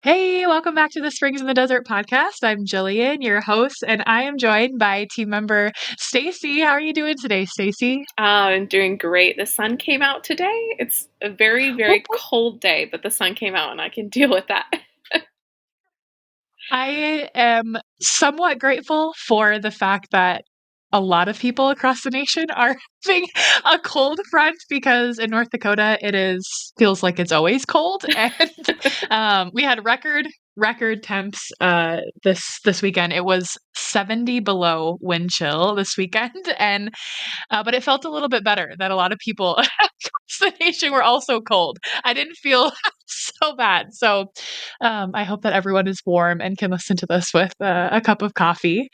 Hey, welcome back to the Springs in the Desert podcast. I'm Jillian, your host, and I am joined by team member Stacey. How are you doing today, Stacey? I'm doing great. The sun came out today. It's a very, Whoop, very whoop. cold day, but the sun came out and I can deal with that. I am somewhat grateful for the fact that a lot of people across the nation are having a cold front because in North Dakota feels like it's always cold, and we had record temps this weekend. It was 70 below wind chill this weekend, and but it felt a little bit better that a lot of people across the nation were also cold. I didn't feel so bad. So I hope that everyone is warm and can listen to this with a cup of coffee.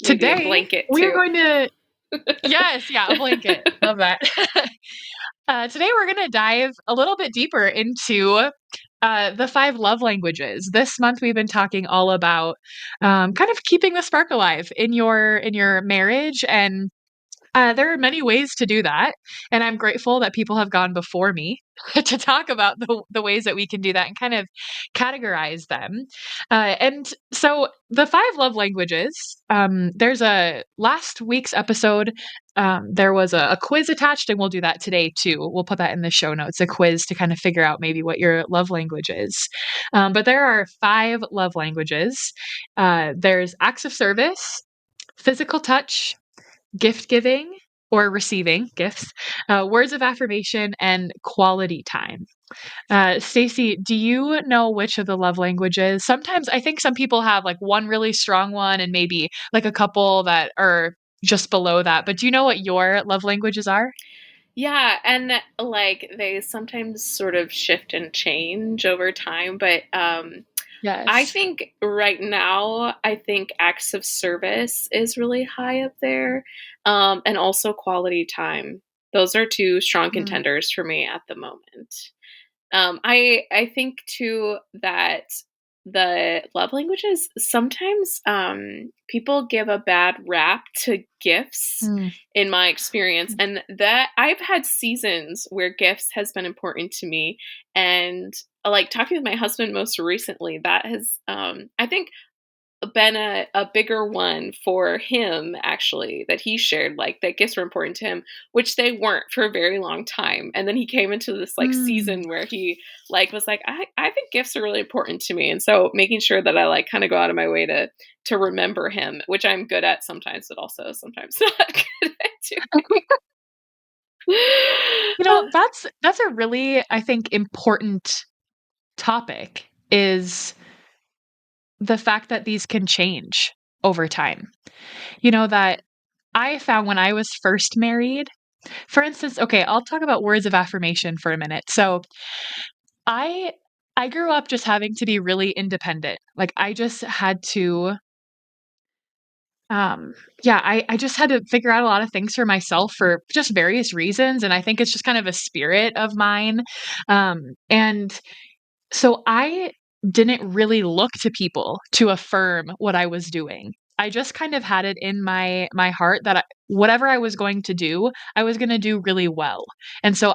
Maybe a Today, blanket we are too. going to, yes, yeah, a blanket. Love that. Today, we're going to dive a little bit deeper into the five love languages. This month, we've been talking all about kind of keeping the spark alive in your marriage, and there are many ways to do that, and I'm grateful that people have gone before me to talk about the ways that we can do that and kind of categorize them. And so, the five love languages. There's a last week's episode. There was a quiz attached, and we'll do that today too. We'll put that in the show notes. A quiz to kind of figure out maybe what your love language is. But there are five love languages. There's acts of service, physical touch, gift giving or receiving gifts, words of affirmation, and quality time. Stacey, do you know which of the love languages? Sometimes I think some people have like one really strong one and maybe like a couple that are just below that. But do you know what your love languages are? Yeah, and like they sometimes sort of shift and change over time, but I Yes. think right now, I think acts of service is really high up there, and also quality time. Those are two strong Mm, contenders for me at the moment. I think too that the love languages sometimes people give a bad rap to gifts mm, in my experience, and that I've had seasons where gifts has been important to me, and like talking with my husband most recently, that has I think been a bigger one for him actually that he shared like that gifts were important to him, which they weren't for a very long time, and then he came into this like mm. season where he like was like I think gifts are really important to me, and so making sure that I like kind of go out of my way to remember him, which I'm good at sometimes but also sometimes not good at doing. That's a really, I think, important topic is the fact that these can change over time. That I found when I was first married, for instance, okay, I'll talk about words of affirmation for a minute. So I I grew up just having to be really independent. Like I just had to yeah, I just had to figure out a lot of things for myself for just various reasons. And I think it's just kind of a spirit of mine. And so I didn't really look to people to affirm what I was doing. I just kind of had it in my heart that whatever I was going to do, I was going to do really well. And so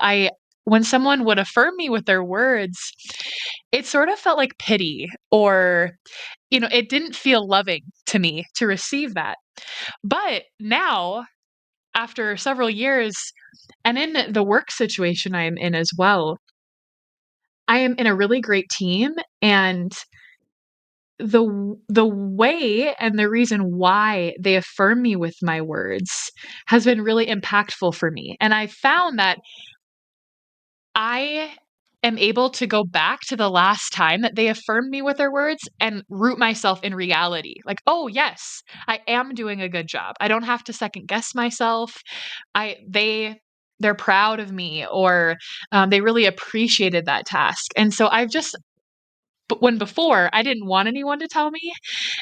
when someone would affirm me with their words, it sort of felt like pity or it didn't feel loving to me to receive that. But now, after several years and in the work situation I'm in as well, I am in a really great team, and the way and the reason why they affirm me with my words has been really impactful for me. And I found that I am able to go back to the last time that they affirmed me with their words and root myself in reality. Like, oh yes, I am doing a good job. I don't have to second guess myself. They're proud of me, or they really appreciated that task. And so I've just but when before I didn't want anyone to tell me,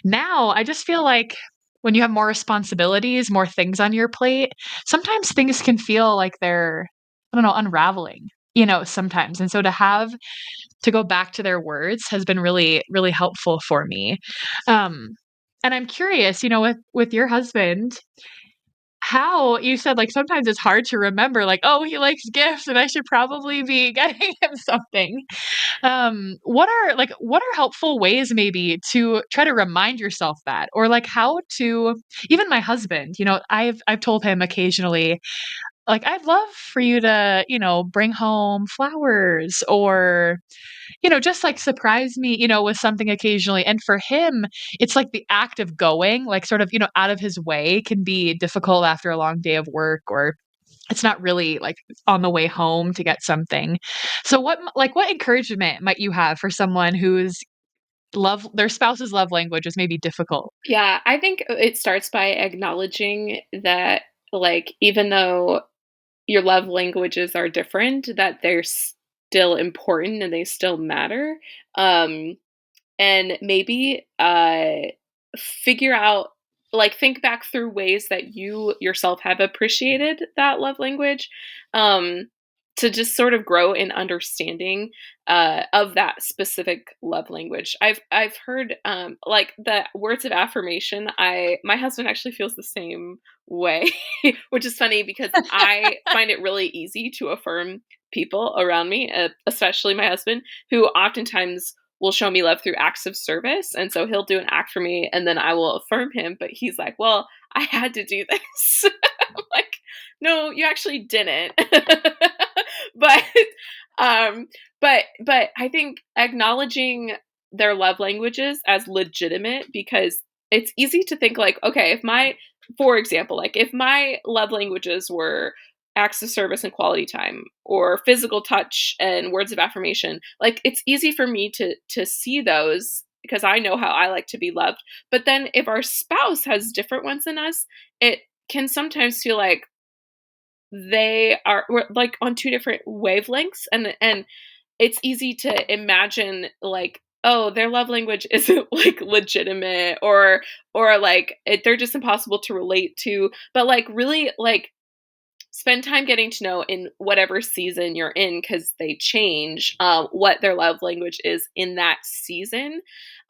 now I just feel like when you have more responsibilities, more things on your plate, sometimes things can feel like they're, I don't know, unraveling, sometimes. And so to go back to their words has been really, really helpful for me. Um, and I'm curious, with your husband, how you said, like, sometimes it's hard to remember, like, "Oh, he likes gifts, and I should probably be getting him something." What are helpful ways maybe to try to remind yourself that? Or, like, how to even my husband, I've told him occasionally, like, "I'd love for you to, bring home flowers or, just, like, surprise me, with something occasionally." And for him, it's like the act of going, like, sort of, out of his way can be difficult after a long day of work, or it's not really, like, on the way home to get something. So what encouragement might you have for someone whose their spouse's love language is maybe difficult? Yeah, I think it starts by acknowledging that, like, even though your love languages are different, that they're still important and they still matter. Um, and maybe figure out, like, think back through ways that you yourself have appreciated that love language, um to just sort of grow in understanding of that specific love language. I've heard like the words of affirmation. I My husband actually feels the same way, which is funny because I find it really easy to affirm people around me, especially my husband, who oftentimes will show me love through acts of service. And so he'll do an act for me and then I will affirm him. But he's like, well, I had to do this. I'm like, no, you actually didn't. but um but I think acknowledging their love languages as legitimate, because it's easy to think like, okay, if my for example, like if my love languages were acts of service and quality time, or physical touch and words of affirmation, like it's easy for me to see those because I know how I like to be loved. But then if our spouse has different ones than us, it can sometimes feel like we're like on two different wavelengths, and it's easy to imagine like, oh, their love language isn't like legitimate, or like they're just impossible to relate to. But like really, like, spend time getting to know in whatever season you're in, because they change what their love language is in that season.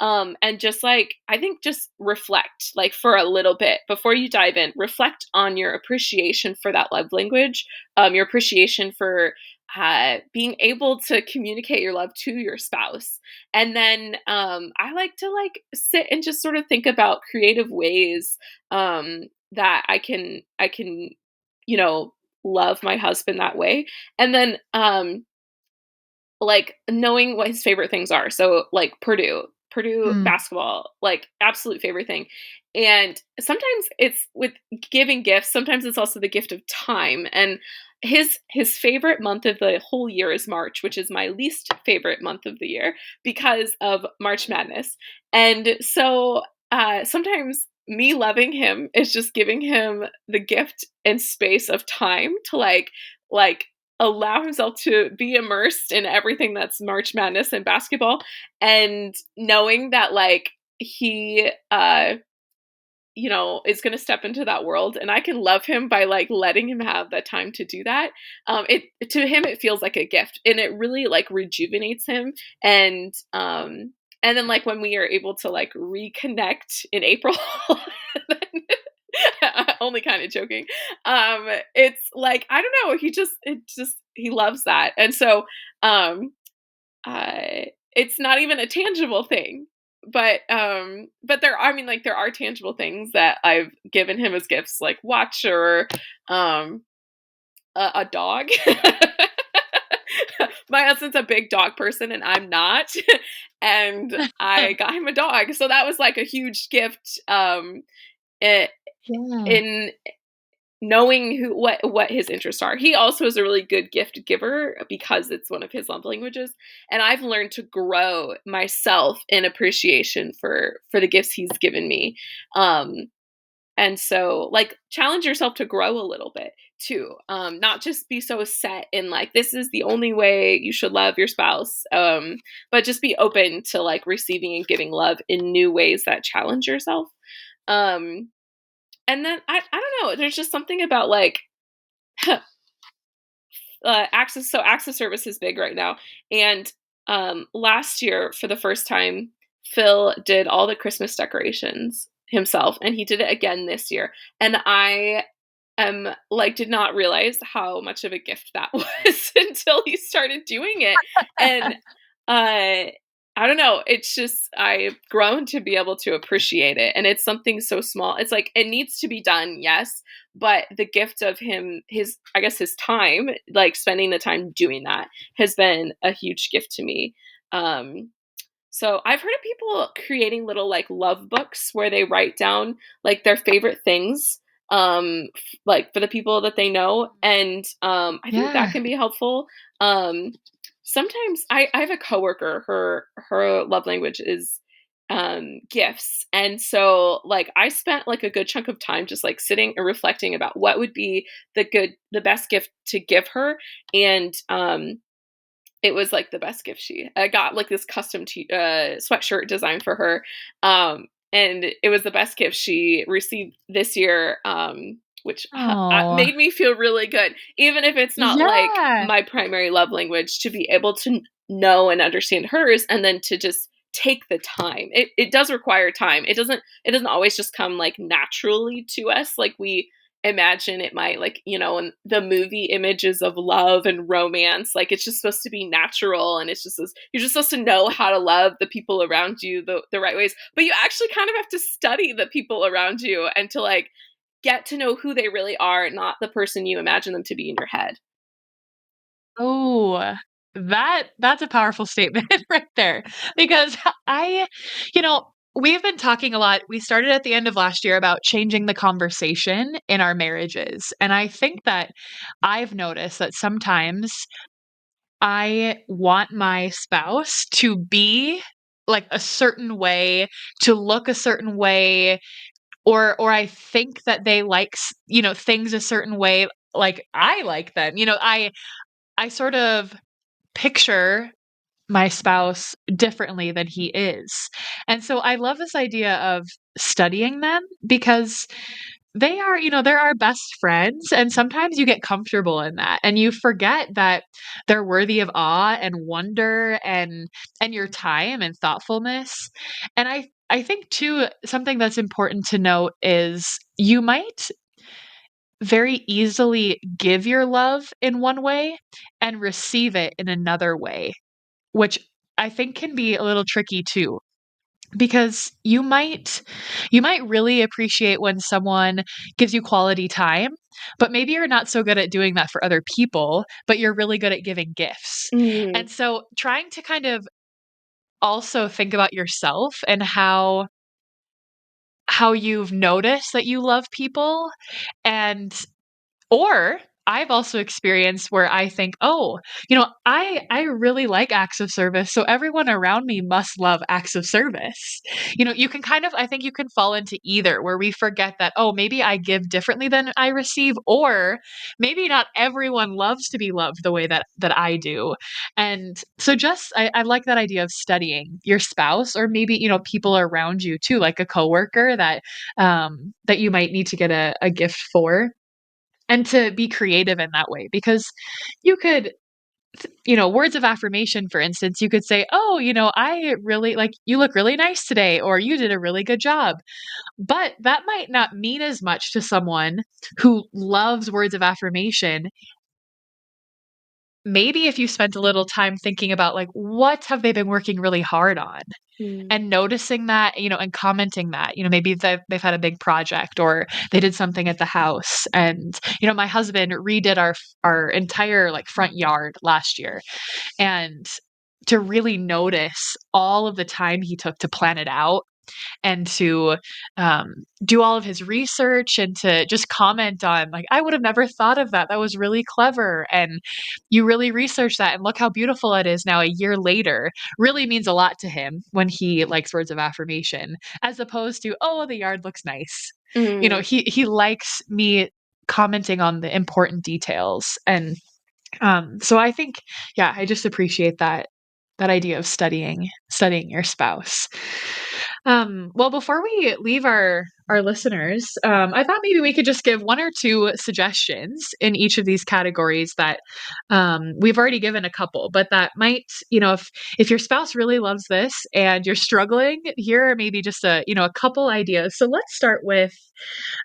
And just like, I think just reflect, like for a little bit before you dive in, reflect on your appreciation for that love language, your appreciation for being able to communicate your love to your spouse. And then I like to like sit and just sort of think about creative ways that I can you know, love my husband that way. And then, like knowing what his favorite things are. So like Purdue Mm, basketball, like absolute favorite thing. And sometimes it's with giving gifts, sometimes it's also the gift of time. And his favorite month of the whole year is March, which is my least favorite month of the year because of March Madness. And so sometimes me loving him is just giving him the gift and space of time to like allow himself to be immersed in everything that's March Madness and basketball, and knowing that like he is going to step into that world, and I can love him by like letting him have that time to do that. It To him it feels like a gift, and it really like rejuvenates him. And then like when we are able to like reconnect in April, only kind of joking. It's like, I don't know, he loves that. And so um it's not even a tangible thing. But there are, I mean, like there are tangible things that I've given him as gifts, like watch, or um a dog. My husband's a big dog person and I'm not. And I got him a dog. So that was like a huge gift, i- yeah. in knowing what his interests are. He also is a really good gift giver because it's one of his love languages, and I've learned to grow myself in appreciation for the gifts he's given me. Um and so like challenge yourself to grow a little bit too. Not just be so set in like this is the only way you should love your spouse. But just be open to like receiving and giving love in new ways that challenge yourself. Um and then I don't know, there's just something about like acts of service is big right now. And last year for the first time, Phil did all the Christmas decorations himself, and he did it again this year. And like, did not realize how much of a gift that was until he started doing it, and, uh, I don't know, it's just I've grown to be able to appreciate it, and it's something so small. It's like, it needs to be done, yes, but the gift of him his I guess his time, like, spending the time doing that has been a huge gift to me. Um, so I've heard of people creating little like love books where they write down like their favorite things like for the people that they know, and I think that Yeah. can be helpful. Um Sometimes I have a coworker, her love language is gifts, and so like I spent like a good chunk of time just like sitting and reflecting about what would be the best gift to give her, and it was, like, the best gift I got, like, this custom sweatshirt design for her, and it was the best gift she received this year, which Oh, made me feel really good, even if it's not, like, yeah. my primary love language, to be able to know and understand hers, and then to just take the time. It does require time. It doesn't always just come, like, naturally to us, like we imagine it might, like, in the movie images of love and romance, like it's just supposed to be natural, and it's just you're just supposed to know how to love the people around you the right ways, but you actually kind of have to study the people around you and to like get to know who they really are, not the person you imagine them to be in your head. Oh, that's a powerful statement right there because I we've been talking a lot. We started at the end of last year about changing the conversation in our marriages, and I think that I've noticed that sometimes I want my spouse to be like a certain way, to look a certain way, or I think that they like things a certain way like I like them. I sort of picture my spouse differently than he is. And so I love this idea of studying them because they're our best friends. And sometimes you get comfortable in that and you forget that they're worthy of awe and wonder and your time and thoughtfulness. And I think too, something that's important to note is you might very easily give your love in one way and receive it in another way, which I think can be a little tricky too. Because you might really appreciate when someone gives you quality time, but maybe you're not so good at doing that for other people, but you're really good at giving gifts. Mm, And so trying to kind of also think about yourself and how you've noticed that you love people and or I've also experienced where I think, "Oh, I really like acts of service, so everyone around me must love acts of service." You can kind of I think you can fall into either where we forget that, "Oh, maybe I give differently than I receive," or maybe not everyone loves to be loved the way that I do. And so just I like that idea of studying your spouse or maybe, people around you too, like a coworker that you might need to get a gift for and to be creative in that way because you could words of affirmation, for instance, you could say, "Oh, I really like you look really nice today," or "You did a really good job." But that might not mean as much to someone who loves words of affirmation. Maybe if you spent a little time thinking about like what have they been working really hard on mm, and noticing that, and commenting that, maybe they've had a big project or they did something at the house. And, my husband redid our entire like front yard last year. And to really notice all of the time he took to plan it out and to do all of his research and to just comment on like I would have never thought of that, that was really clever and you really researched that and look how beautiful it is now a year later really means a lot to him when he likes words of affirmation as opposed to oh the yard looks nice. mm. He likes me commenting on the important details and so I think yeah I just appreciate that that idea of studying your spouse. Well, before we leave our listeners, I thought maybe we could just give one or two suggestions in each of these categories that we've already given a couple, but that might, if your spouse really loves this and you're struggling, here are maybe just a couple ideas. So let's start with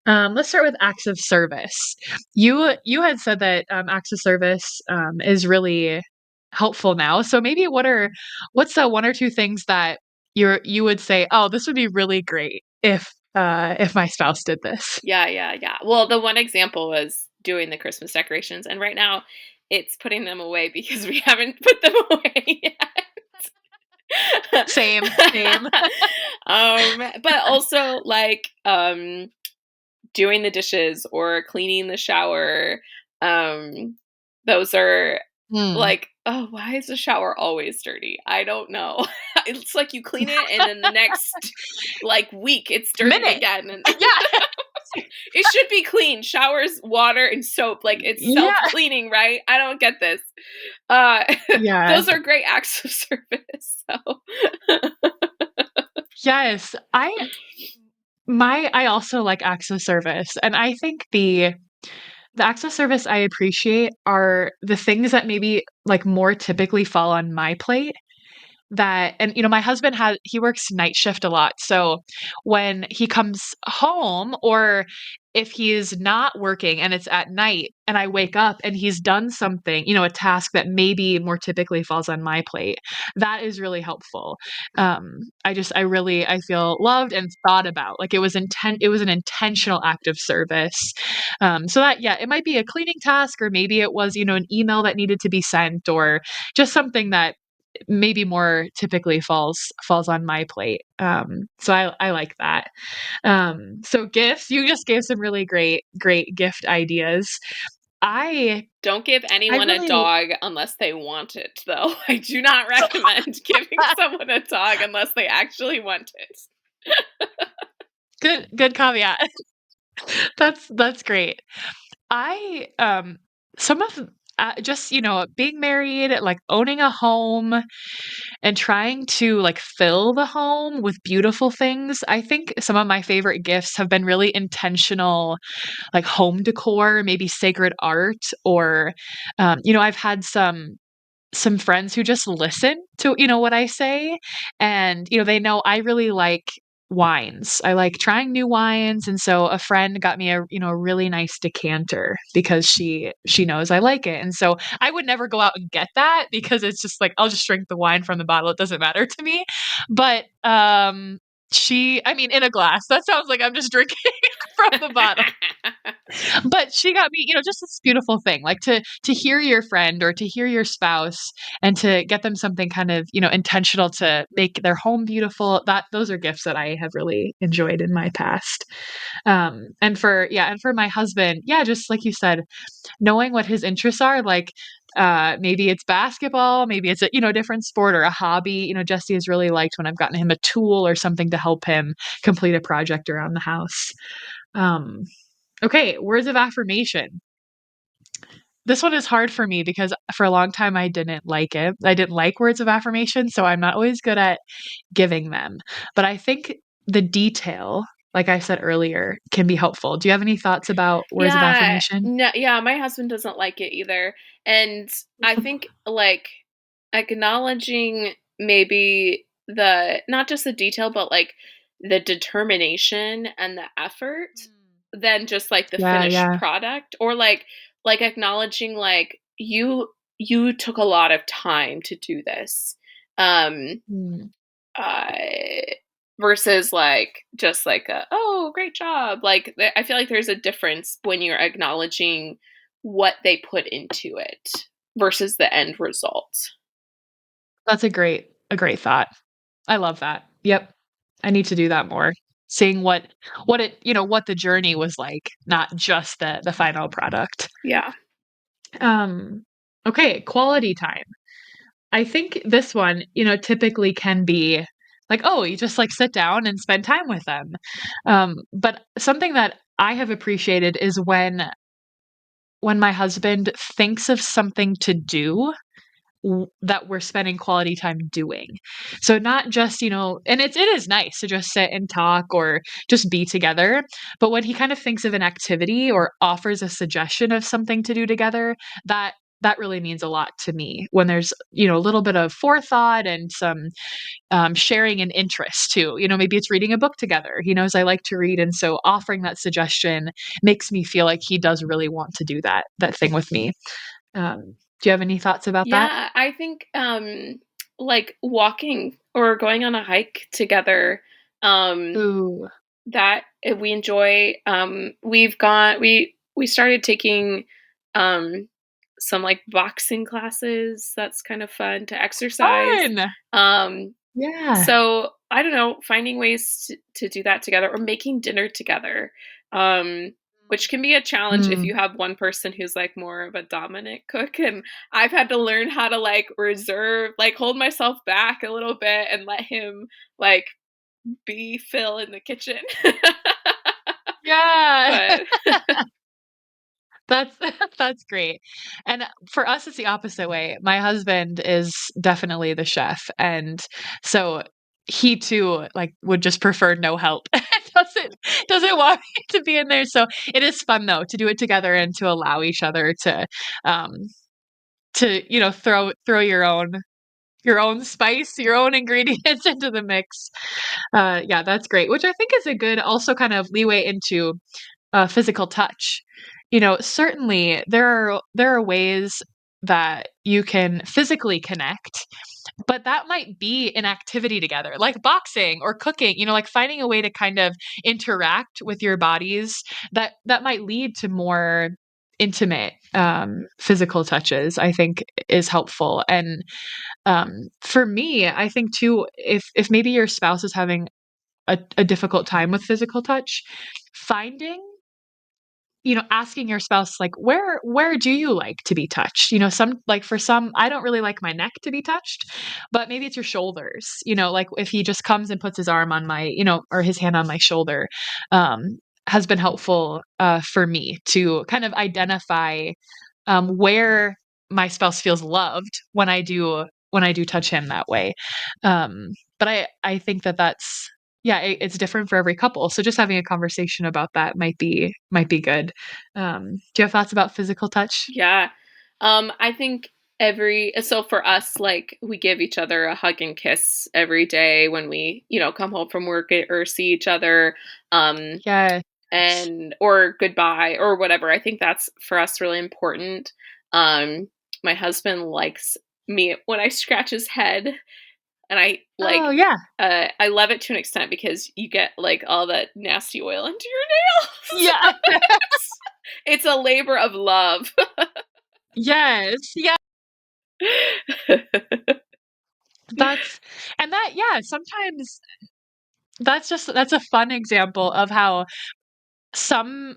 acts of service. You had said that acts of service is really helpful now. So maybe what's the one or two things that you would say, oh, this would be really great if my spouse did this. Yeah. Well, the one example was doing the Christmas decorations, and right now it's putting them away because we haven't put them away yet. Same, same. But also like doing the dishes or cleaning the shower. Those are Hmm. like, oh, why is the shower always dirty? I don't know. It's like you clean it and then the next like week it's dirty Minute. again. And Yeah. it should be clean. Showers, water, and soap. Like it's Yeah. self-cleaning, right? I don't get this. Uh Yeah. those are great acts of service. So Yes. I also like acts of service. And I think the acts of service I appreciate are the things that maybe like more typically fall on my plate. That and my husband he works night shift a lot. So when he comes home, or if he's not working and it's at night and I wake up and he's done something, a task that maybe more typically falls on my plate, that is really helpful. I feel loved and thought about. Like it was an intentional act of service. So that, yeah, it might be a cleaning task, or maybe it was, an email that needed to be sent, or just something that maybe more typically falls on my plate. So I like that. So gifts, you just gave some really great gift ideas. I don't give I anyone a really dog unless they want it, though. I do not recommend giving someone a dog unless they actually want it. good caveat. That's great. I some of just being married, like owning a home and trying to like fill the home with beautiful things. I think some of my favorite gifts have been really intentional, like home decor, maybe sacred art, or I've had some friends who just listen to, what I say. And, they know I really like wines. I like trying new wines. And so a friend got me a really nice decanter because she knows I like it. And so I would never go out and get that because it's just like, I'll just drink the wine from the bottle. It doesn't matter to me. But, I mean, in a glass. That sounds like I'm just drinking from the bottle. But she got me, just this beautiful thing, like to hear your friend or to hear your spouse and to get them something kind of, intentional to make their home beautiful. Those are gifts that I have really enjoyed in my past. And for my husband, yeah, just like you said, knowing what his interests are, like maybe it's basketball, maybe it's a different sport or a hobby. Jesse has really liked when I've gotten him a tool or something to help him complete a project around the house. Um, Okay, words of affirmation. This one is hard for me because for a long time I didn't like it. I didn't like words of affirmation, so I'm not always good at giving them. But I think the detail, like I said earlier, can be helpful. Do you have any thoughts about words of Yeah. affirmation? No, yeah, my husband doesn't like it either. And I think like acknowledging maybe the not just the detail, but like the determination and the effort than just like the Yeah, finished yeah. product, or like acknowledging like you took a lot of time to do this. Um Mm. uh versus like just like oh, great job. Like I feel like there's a difference when you're acknowledging what they put into it versus the end result. That's a great thought. I love that. Yep. I need to do that more. Seeing what the journey was like, not just the final product. Yeah. Um, okay, quality time. I think this one, typically can be like, oh, you just like sit down and spend time with them. But something that I have appreciated is when my husband thinks of something to do that we're spending quality time doing. So not just, and it is nice to just sit and talk or just be together, but when he kind of thinks of an activity or offers a suggestion of something to do together, that really means a lot to me when there's, a little bit of forethought and some sharing an interest too. Maybe it's reading a book together. He knows I like to read, and so offering that suggestion makes me feel like he does really want to do that thing with me. Do you have any thoughts about that? Yeah, I think like walking or going on a hike together, um Ooh. that we enjoy. We started taking um some like boxing classes. That's kind of fun to exercise. Fun. Um Yeah. so I don't know, finding ways to do that together or making dinner together. Um which can be a challenge if Mm. you have one person who's like more of a dominant cook, and I've had to learn how to like reserve, like hold myself back a little bit and let him like be Phil in the kitchen. Yeah. But That's that's great. And for us, it's the opposite way. My husband is definitely the chef, and so he too, like, would just prefer no help. Doesn't want me to be in there. So it is fun though to do it together and to allow each other um throw your own spice, your own ingredients into the mix. Yeah, that's great. Which I think is a good also kind of leeway into physical touch. Certainly there are ways that you can physically connect, but that might be an activity together, like boxing or cooking, like finding a way to kind of interact with your bodies that might lead to more intimate physical touches, I think is helpful. And for me, I think too, if maybe your spouse is having a difficult time with physical touch, finding asking your spouse, like, where do you like to be touched? Some like for some, I don't really like my neck to be touched, but maybe it's your shoulders. Like if he just comes and puts his arm on my, or his hand on my shoulder, has been helpful for me to kind of identify where my spouse feels loved when I do touch him that way. But I think that's yeah, it's different for every couple. So just having a conversation about that might be good. Do you have thoughts about physical touch? yeah. I think so for us, like we give each other a hug and kiss every day when we, come home from work or see each other. Um Yes. and or goodbye or whatever. I think that's for us really important. Um my husband likes me when I scratch his head, and Oh, yeah. I love it to an extent because you get like all that nasty oil into your Yeah. nails. It's a labor of love. Yes. Yeah. That's and that yeah, sometimes that's a fun example of how some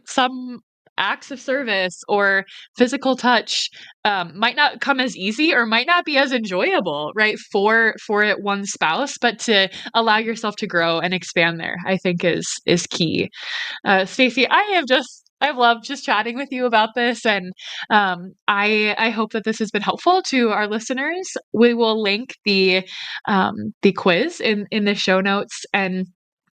acts of service or physical touch might not come as easy or might not be as enjoyable, right, for it one spouse, but to allow yourself to grow and expand there, I think is key. Stacey, I've loved just chatting with you about this, and I hope that this has been helpful to our listeners. We will link the quiz in the show notes, and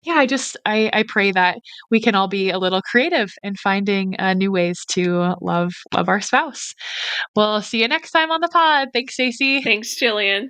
yeah, I pray that we can all be a little creative in finding new ways to love our spouse. We'll see you next time on the pod. Thanks, Stacey. Thanks, Jillian.